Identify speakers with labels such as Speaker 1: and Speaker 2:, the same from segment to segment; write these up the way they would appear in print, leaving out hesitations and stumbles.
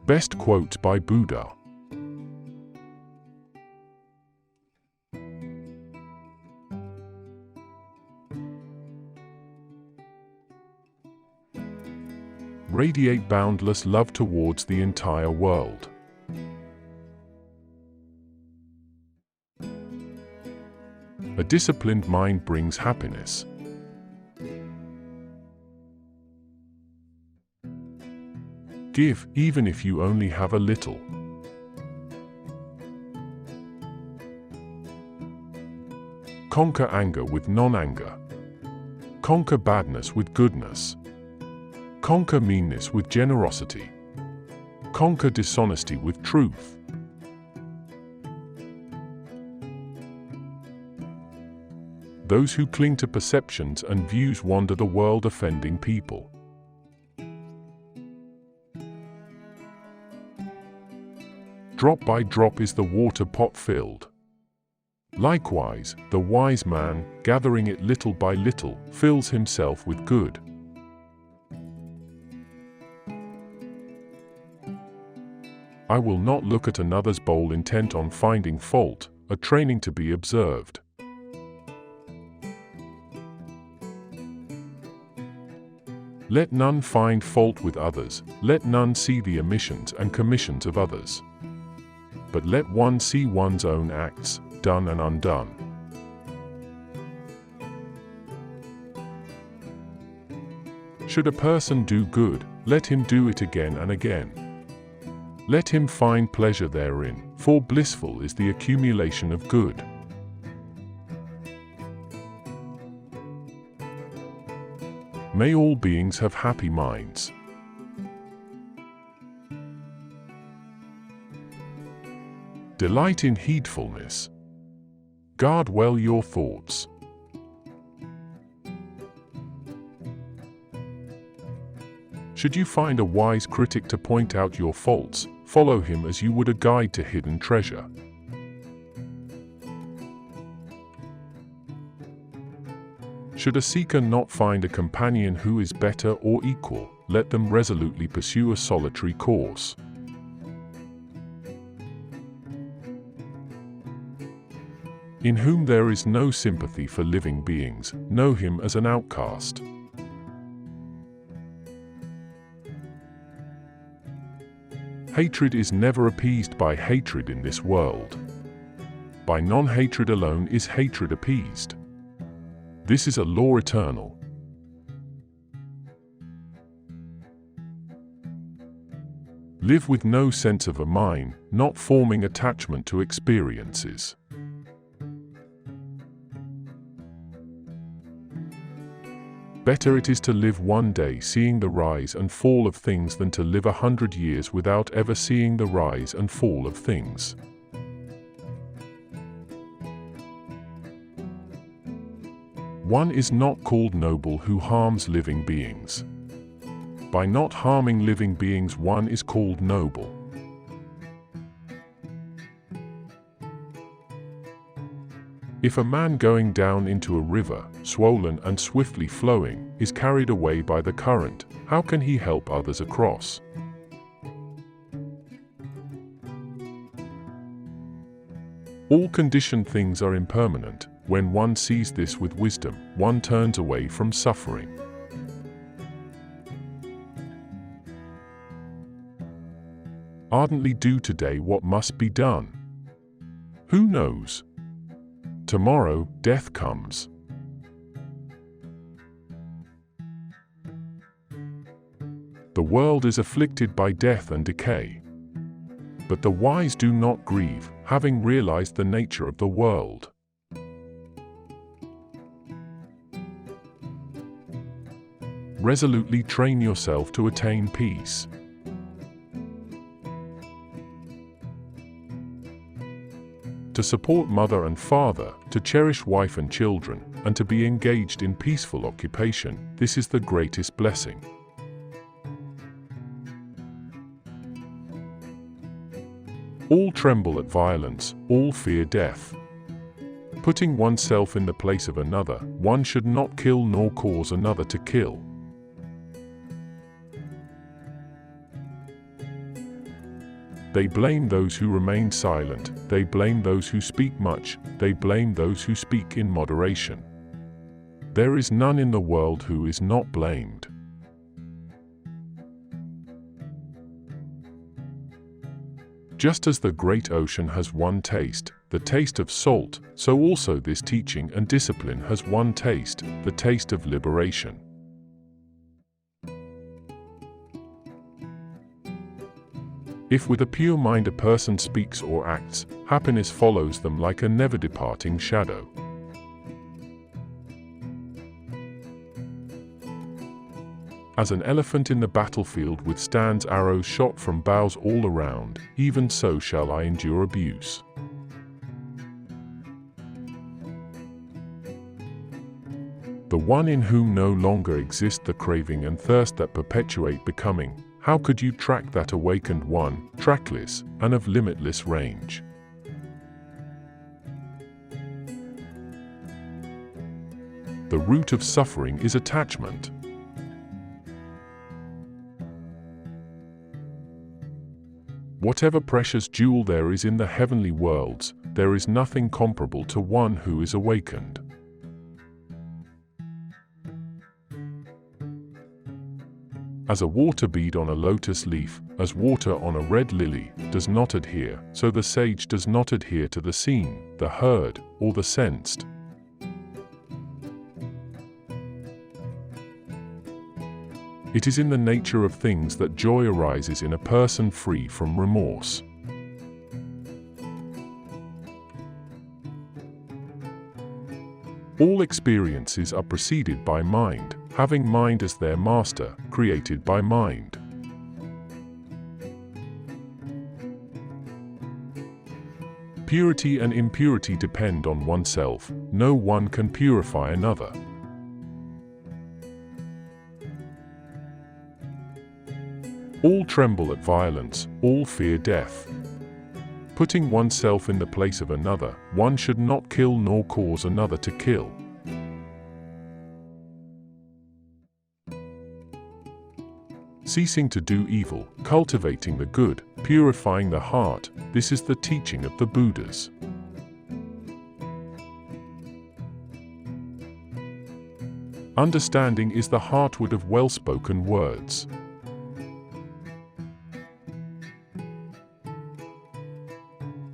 Speaker 1: Best quotes by Buddha. Radiate boundless love towards the entire world. A disciplined mind brings happiness. Give, even if you only have a little. Conquer anger with non-anger. Conquer badness with goodness. Conquer meanness with generosity. Conquer dishonesty with truth. Those who cling to perceptions and views wander the world offending people. Drop by drop is the water pot filled. Likewise, the wise man, gathering it little by little, fills himself with good. I will not look at another's bowl intent on finding fault, a training to be observed. Let none find fault with others, let none see the omissions and commissions of others. But let one see one's own acts, done and undone. Should a person do good, let him do it again and again. Let him find pleasure therein, for blissful is the accumulation of good. May all beings have happy minds. Delight in heedfulness. Guard well your thoughts. Should you find a wise critic to point out your faults, follow him as you would a guide to hidden treasure. Should a seeker not find a companion who is better or equal, let them resolutely pursue a solitary course. In whom there is no sympathy for living beings, know him as an outcast. Hatred is never appeased by hatred in this world. By non-hatred alone is hatred appeased. This is a law eternal. Live with no sense of a mine, not forming attachment to experiences. Better it is to live one day seeing the rise and fall of things than to live 100 years without ever seeing the rise and fall of things. One is not called noble who harms living beings. By not harming living beings one is called noble. If a man going down into a river, swollen and swiftly flowing, is carried away by the current, how can he help others across? All conditioned things are impermanent. When one sees this with wisdom, one turns away from suffering. Ardently do today what must be done. Who knows? Tomorrow, death comes. The world is afflicted by death and decay. But the wise do not grieve, having realized the nature of the world. Resolutely train yourself to attain peace. To support mother and father, to cherish wife and children, and to be engaged in peaceful occupation, this is the greatest blessing. All tremble at violence, all fear death. Putting oneself in the place of another, one should not kill nor cause another to kill. They blame those who remain silent, they blame those who speak much, they blame those who speak in moderation. There is none in the world who is not blamed. Just as the great ocean has one taste, the taste of salt, so also this teaching and discipline has one taste, the taste of liberation. If with a pure mind a person speaks or acts, happiness follows them like a never-departing shadow. As an elephant in the battlefield withstands arrows shot from bows all around, even so shall I endure abuse. The one in whom no longer exist the craving and thirst that perpetuate becoming, how could you track that awakened one, trackless, and of limitless range? The root of suffering is attachment. Whatever precious jewel there is in the heavenly worlds, there is nothing comparable to one who is awakened. As a water bead on a lotus leaf, as water on a red lily, does not adhere, so the sage does not adhere to the seen, the heard, or the sensed. It is in the nature of things that joy arises in a person free from remorse. All experiences are preceded by mind, having mind as their master, created by mind. Purity and impurity depend on oneself, no one can purify another. All tremble at violence, all fear death. Putting oneself in the place of another, one should not kill nor cause another to kill. Ceasing to do evil, cultivating the good, purifying the heart, this is the teaching of the Buddhas. Understanding is the heartwood of well-spoken words.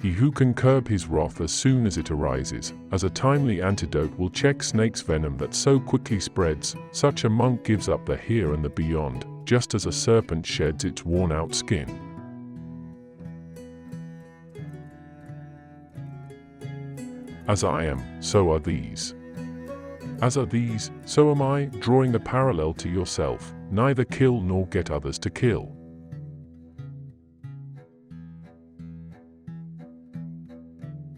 Speaker 1: He who can curb his wrath as soon as it arises, as a timely antidote will check snake's venom that so quickly spreads, such a monk gives up the here and the beyond, just as a serpent sheds its worn-out skin. As I am, so are these. As are these, so am I, drawing the parallel to yourself, neither kill nor get others to kill.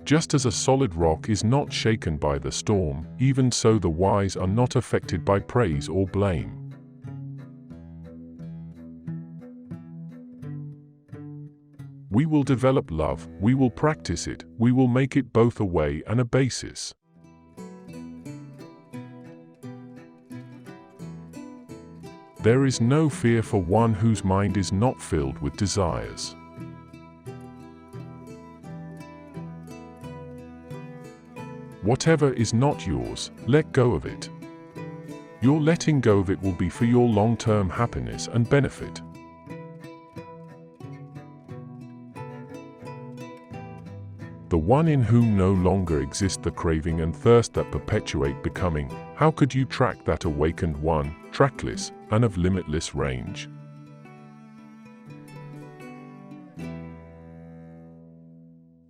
Speaker 1: Just as a solid rock is not shaken by the storm, even so the wise are not affected by praise or blame. We will develop love, we will practice it, we will make it both a way and a basis. There is no fear for one whose mind is not filled with desires. Whatever is not yours, let go of it. Your letting go of it will be for your long-term happiness and benefit. The one in whom no longer exist the craving and thirst that perpetuate becoming, how could you track that awakened one, trackless, and of limitless range?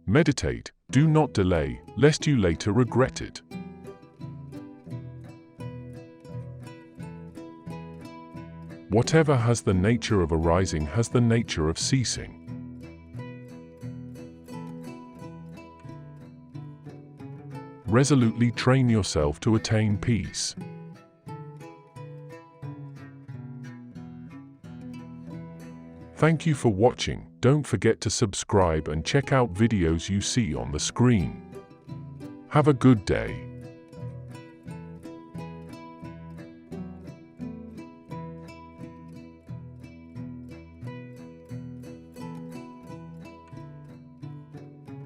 Speaker 1: Meditate, do not delay, lest you later regret it. Whatever has the nature of arising has the nature of ceasing. Resolutely train yourself to attain peace. Thank you for watching. Don't forget to subscribe and check out videos you see on the screen. Have a good day.